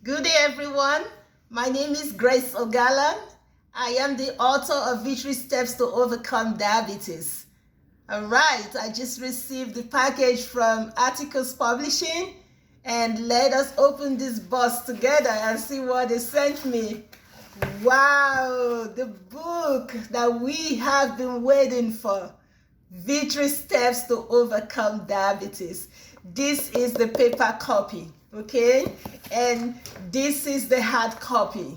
Good day, everyone. My name is Grace Ogala. I am the author of Victory Steps to Overcome Diabetes. All right, I just received the package from Articles Publishing, and let us open this box together and see what they sent me. Wow, the book that we have been waiting for. Victory Steps to Overcome Diabetes. This is the paper copy, okay? And this is the hard copy,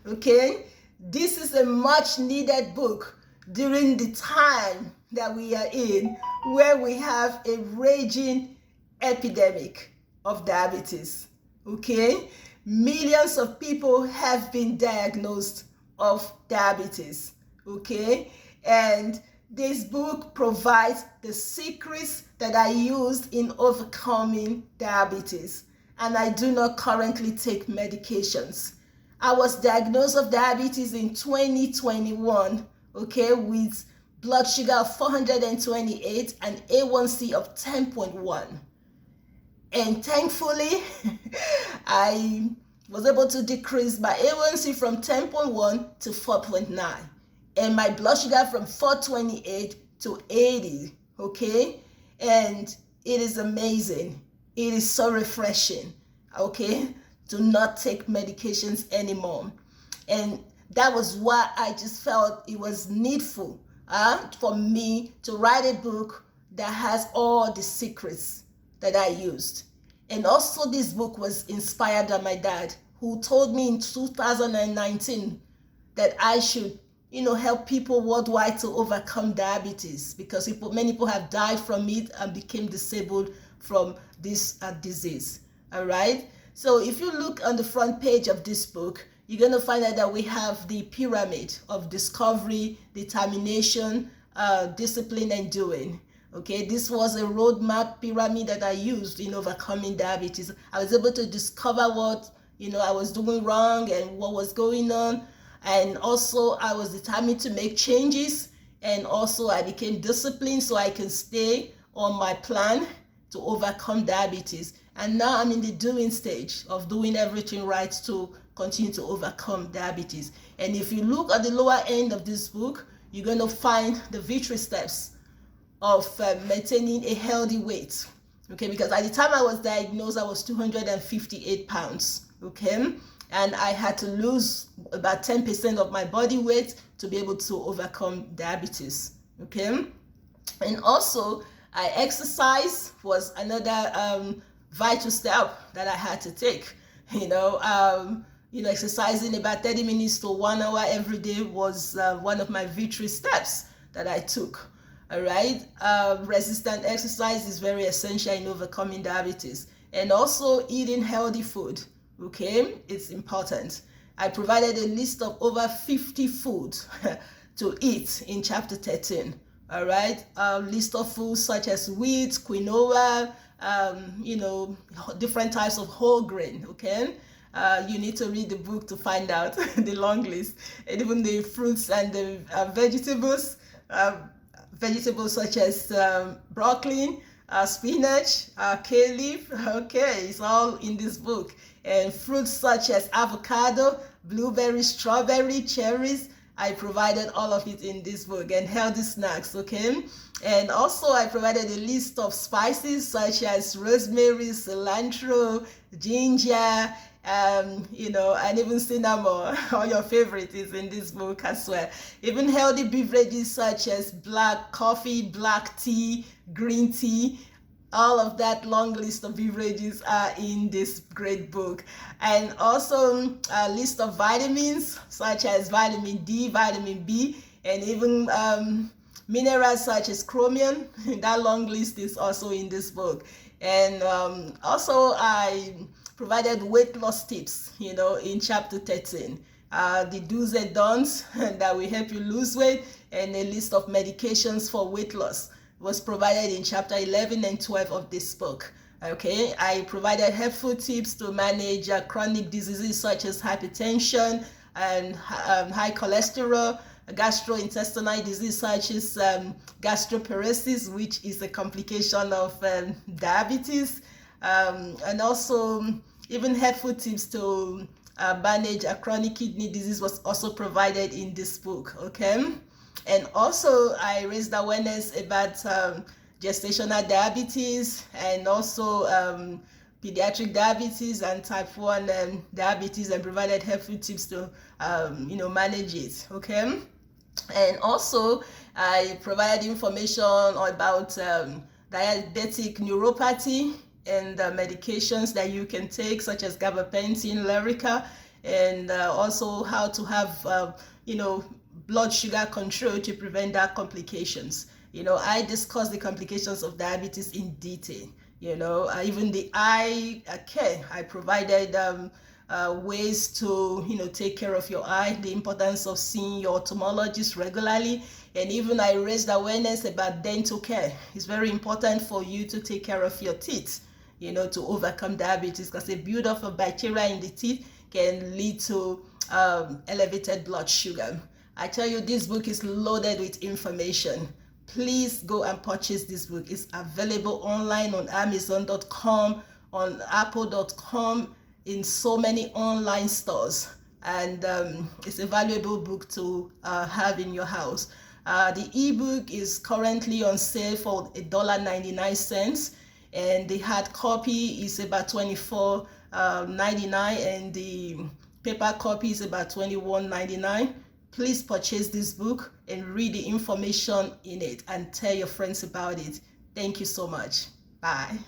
okay? This is a much needed book during the time that we are in, where we have a raging epidemic of diabetes, okay? Millions of people have been diagnosed of diabetes, okay? And this book provides the secrets that I used in overcoming diabetes, and I do not currently take medications. I was diagnosed of diabetes in 2021, okay, with blood sugar of 428 and A1C of 10.1. And thankfully, I was able to decrease my A1C from 10.1 to 4.9. And my blood sugar from 428 to 80, okay? And it is amazing. It is so refreshing, okay? Do not take medications anymore. And that was why I just felt it was needful for me to write a book that has all the secrets that I used. And also this book was inspired by my dad, who told me in 2019 that I should help people worldwide to overcome diabetes, because many people have died from it and became disabled from this disease. All right. So if you look on the front page of this book, you're going to find out that we have the pyramid of discovery, determination, discipline, and doing. Okay, this was a roadmap pyramid that I used in overcoming diabetes. I was able to discover what I was doing wrong and what was going on. And also I was determined to make changes, and also I became disciplined so I can stay on my plan to overcome diabetes. And now I'm in the doing stage of doing everything right to continue to overcome diabetes. And if you look at the lower end of this book, you're going to find the victory steps of maintaining a healthy weight. Okay, because at the time I was diagnosed, I was 258 pounds. Okay, and I had to lose about 10% of my body weight to be able to overcome diabetes. Okay, and also I exercise was another vital step that I had to take. Exercising about 30 minutes to 1 hour every day was one of my victory steps that I took. All right, resistant exercise is very essential in overcoming diabetes, and also eating healthy food. Okay, it's important. I provided a list of over 50 foods to eat in chapter 13. All right, list of foods such as wheat, quinoa, different types of whole grain. Okay, you need to read the book to find out the long list, and even the fruits and the vegetables. Vegetables such as broccoli, spinach, kale leaf. Okay, it's all in this book. And fruits such as avocado, blueberry, strawberry, cherries. I provided all of it in this book. And healthy snacks, okay? And also I provided a list of spices such as rosemary, cilantro, ginger, and even cinnamon. All your favorite is in this book as well. Even healthy beverages such as black coffee, black tea, green tea. All of that long list of beverages are in this great book. And also a list of vitamins such as vitamin D, vitamin B, and even minerals such as chromium. That long list is also in this book. And also I provided weight loss tips, in chapter 13. The do's and don'ts that will help you lose weight, and a list of medications for weight loss was provided in chapter 11 and 12 of this book. Okay, I provided helpful tips to manage chronic diseases such as hypertension and high cholesterol, gastrointestinal disease such as gastroparesis, which is a complication of diabetes, and also even helpful tips to manage a chronic kidney disease was also provided in this book, okay? And also I raised awareness about gestational diabetes and also pediatric diabetes and type 1 diabetes, and provided helpful tips to manage it, okay? And also I provided information about diabetic neuropathy and medications that you can take, such as gabapentin, Lyrica, and also how to have blood sugar control to prevent that complications. I discussed the complications of diabetes in detail. Even the eye care, I provided ways to take care of your eye, the importance of seeing your ophthalmologist regularly, and even I raised awareness about dental care. It's very important for you to take care of your teeth, to overcome diabetes, because a buildup of bacteria in the teeth can lead to elevated blood sugar. I tell you, this book is loaded with information. Please go and purchase this book. It's available online on Amazon.com, on Apple.com, in so many online stores, and it's a valuable book to have in your house. The ebook is currently on sale for $1.99, and the hard copy is about $24.99, and the paper copy is about $21.99. Please purchase this book and read the information in it and tell your friends about it. Thank you so much. Bye.